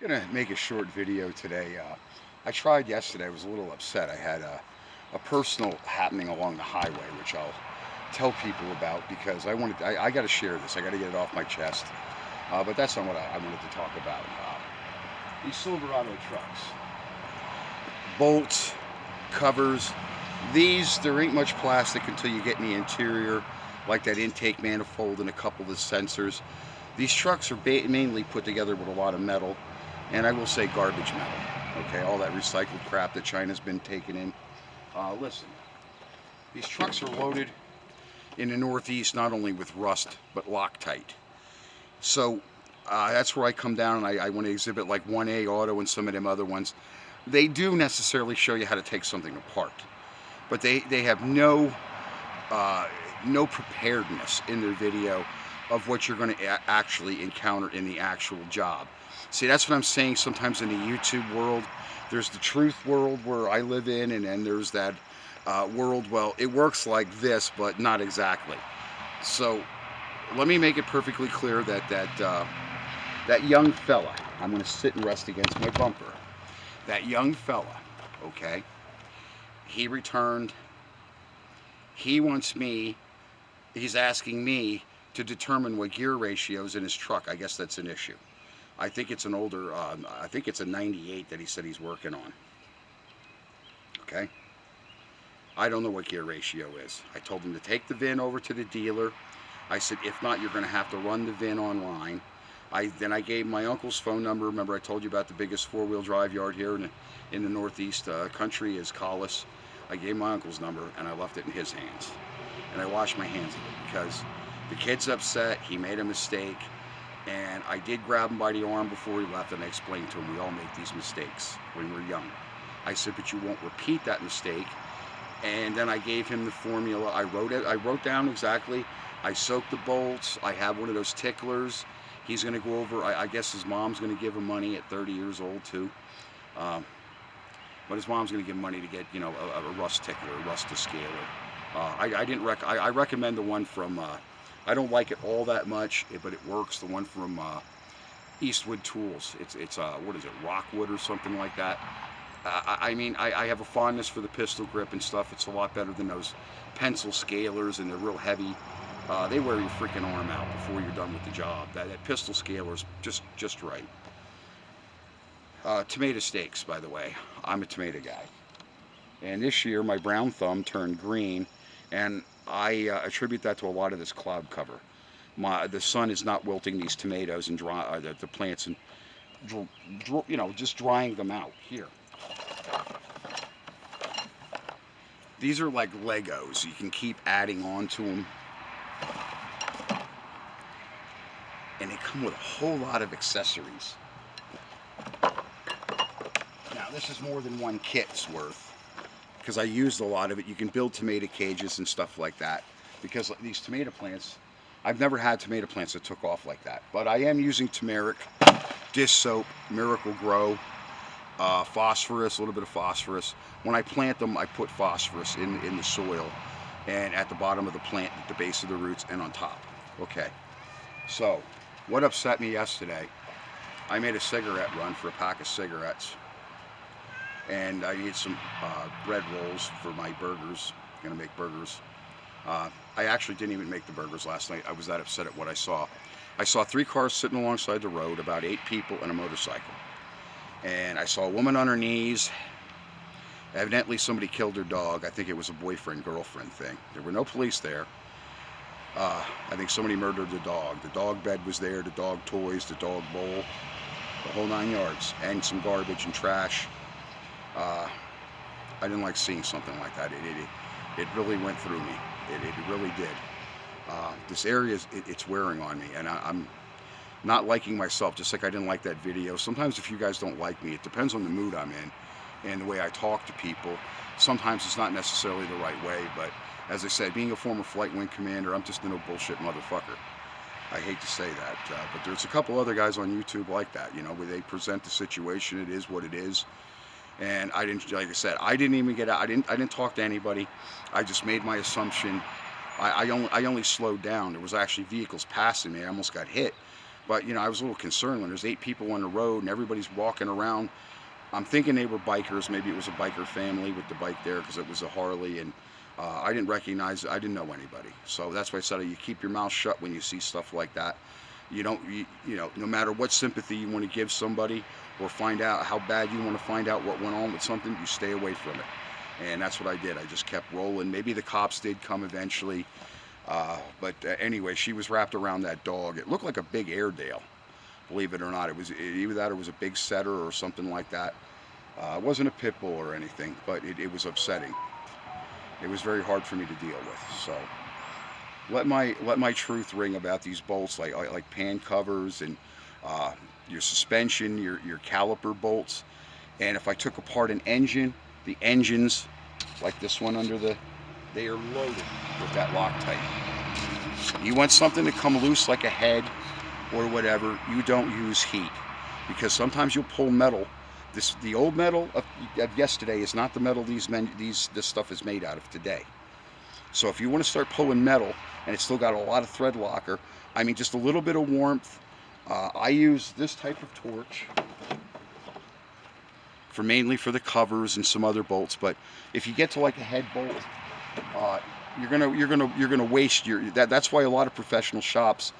Gonna make a short video today. I tried yesterday. I was a little upset. I had a personal happening along the highway, which I'll tell people about because I got to share this. I got to get it off my chest. But that's not what I wanted to talk about. These Silverado trucks, bolts, covers. There ain't much plastic until you get in the interior, like that intake manifold and a couple of the sensors. These trucks are mainly put together with a lot of metal, and I will say garbage metal. Okay, all that recycled crap that China's been taking in. Listen, these trucks are loaded in the Northeast not only with rust but Loctite. So that's where I come down and I want to exhibit like 1A Auto and some of them other ones. They do necessarily show you how to take something apart, but they have uh, no preparedness in their video of what you're going to actually encounter in the actual job. See, that's what I'm saying. Sometimes in the YouTube world, there's the truth world where I live in, and then there's that world, well, it works like this, but not exactly. So let me make it perfectly clear that young fella, I'm going to sit and rest against my bumper. That young fella, okay, he returned. He wants me, he's asking me to determine what gear ratios in his truck. I guess that's an issue. I think it's an older, I think it's a 98 that he said he's working on. Okay? I don't know what gear ratio is. I told him to take the VIN over to the dealer. I said, if not, you're going to have to run the VIN online. Then I gave my uncle's phone number. Remember I told you about the biggest four-wheel drive yard here in the Northeast country is Collis. I gave my uncle's number and I left it in his hands. And I washed my hands of it because the kid's upset. He made a mistake. And I did grab him by the arm before he left and I explained to him we all make these mistakes when we're young. I said, but you won't repeat that mistake. And then I gave him the formula. I wrote down exactly. I soaked the bolts. I have one of those ticklers. He's going to go over. I guess his mom's going to give him money at 30 years old too. But his mom's going to give him money to get, you know, a rust tickler, a rust descaler. I recommend the one from. I don't like it all that much, but it works. The one from Eastwood Tools. It's what is it, Rockwood or something like that. I have a fondness for the pistol grip and stuff. It's a lot better than those pencil scalers, and they're real heavy. They wear your freaking arm out before you're done with the job. That pistol scaler's just right. Tomato steaks, by the way. I'm a tomato guy. And this year, my brown thumb turned green, and I attribute that to a lot of this cloud cover. The sun is not wilting these tomatoes and the plants and you know, just drying them out. Here, these are like Legos. You can keep adding on to them, and they come with a whole lot of accessories. Now, this is more than one kit's worth because I used a lot of it. You can build tomato cages and stuff like that because these tomato plants, I've never had tomato plants that took off like that. But I am using turmeric, dish soap, Miracle Grow, phosphorus, a little bit of phosphorus. When I plant them, I put phosphorus in the soil and at the bottom of the plant, at the base of the roots, and on top. Okay, so what upset me yesterday, I made a cigarette run for a pack of cigarettes. And I need some bread rolls for my burgers. I'm gonna make burgers. I actually didn't even make the burgers last night. I was that upset at what I saw. I saw 3 cars sitting alongside the road, about 8 people and a motorcycle. And I saw a woman on her knees. Evidently somebody killed her dog. I think it was a boyfriend-girlfriend thing. There were no police there. I think somebody murdered the dog. The dog bed was there, the dog toys, the dog bowl, the whole 9 yards, and some garbage and trash. I didn't like seeing something like that. It really went through me. It really did. This area, it's wearing on me, and I'm not liking myself, just like I didn't like that video. Sometimes if you guys don't like me, it depends on the mood I'm in and the way I talk to people. Sometimes it's not necessarily the right way, but as I said, being a former flight wing commander, I'm just a no bullshit motherfucker. I hate to say that, but there's a couple other guys on YouTube like that, you know, where they present the situation, it is what it is. And I didn't, like I said, I didn't even get out. I didn't talk to anybody. I just made my assumption. I only slowed down. There was actually vehicles passing me. I almost got hit, But you know, I was a little concerned when there's 8 people on the road and everybody's walking around. I'm thinking they were bikers. Maybe it was a biker family with the bike there because it was a Harley, and I didn't recognize, I didn't know anybody. So that's why I said you keep your mouth shut when you see stuff like that. You don't, you know, no matter what sympathy you want to give somebody or find out how bad you want to find out what went on with something, you stay away from it. And that's what I did. I just kept rolling. Maybe the cops did come eventually. But anyway, she was wrapped around that dog. It looked like a big Airedale. Believe it or not, it was either that or it was a big setter or something like that. It wasn't a pit bull or anything, but it was upsetting. It was very hard for me to deal with. So let my truth ring about these bolts, like pan covers and your suspension, your caliper bolts. And if I took apart an engine, the engines, like this one under they are loaded with that Loktite. You want something to come loose like a head or whatever, you don't use heat, because sometimes you'll pull metal. The old metal of yesterday is not the metal this stuff is made out of today. So if you want to start pulling metal and it's still got a lot of thread locker, I mean just a little bit of warmth. I use this type of torch for mainly for the covers and some other bolts. But if you get to like a head bolt, you're gonna waste that's why a lot of professional shops,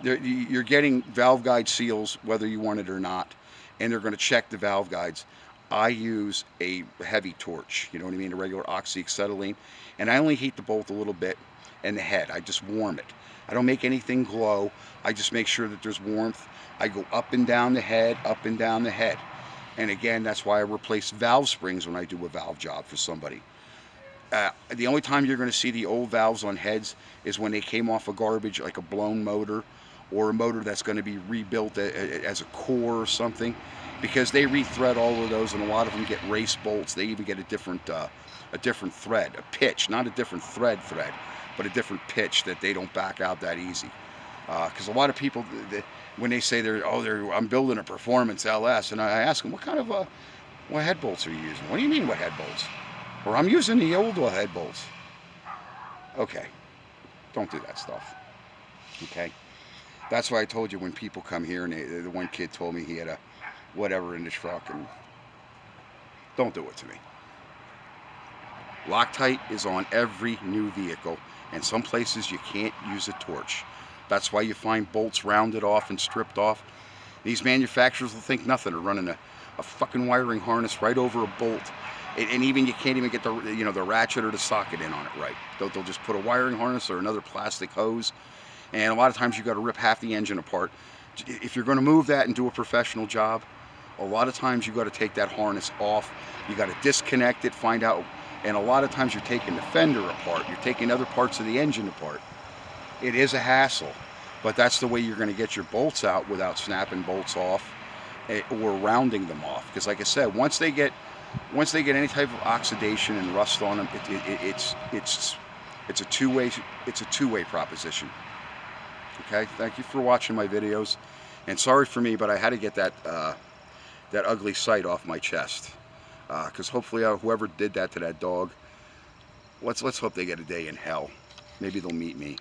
you're getting valve guide seals whether you want it or not, and they're going to check the valve guides. I use a heavy torch, you know what I mean, a regular oxyacetylene, and I only heat the bolt a little bit and the head. I just warm it. I don't make anything glow. I just make sure that there's warmth. I go up and down the head, up and down the head. And again, that's why I replace valve springs when I do a valve job for somebody. The only time you're going to see the old valves on heads is when they came off of garbage, like a blown motor or a motor that's going to be rebuilt as a core or something, because they rethread all of those, and a lot of them get race bolts. They even get a different thread, a pitch, not a different thread, but a different pitch that they don't back out that easy. Because a lot of people, when they say I'm building a performance LS, and I ask them, what kind of what head bolts are you using? What do you mean, what head bolts? Or I'm using the old head bolts. Okay, don't do that stuff. Okay, that's why I told you when people come here, and the one kid told me he had a whatever in the truck, and don't do it to me. Loctite is on every new vehicle, and some places you can't use a torch. That's why you find bolts rounded off and stripped off. These manufacturers will think nothing of running a fucking wiring harness right over a bolt, and even you can't even get the ratchet or the socket in on it right. They'll just put a wiring harness or another plastic hose, and a lot of times you got to rip half the engine apart. If you're going to move that and do a professional job, a lot of times you got to take that harness off. You got to disconnect it, find out, and a lot of times you're taking the fender apart. You're taking other parts of the engine apart. It is a hassle, but that's the way you're going to get your bolts out without snapping bolts off or rounding them off. Because like I said, once they get any type of oxidation and rust on them, it's a two-way proposition. Okay, thank you for watching my videos, and sorry for me, but I had to get that ugly sight off my chest, because hopefully whoever did that to that dog, let's hope they get a day in hell. Maybe they'll meet me.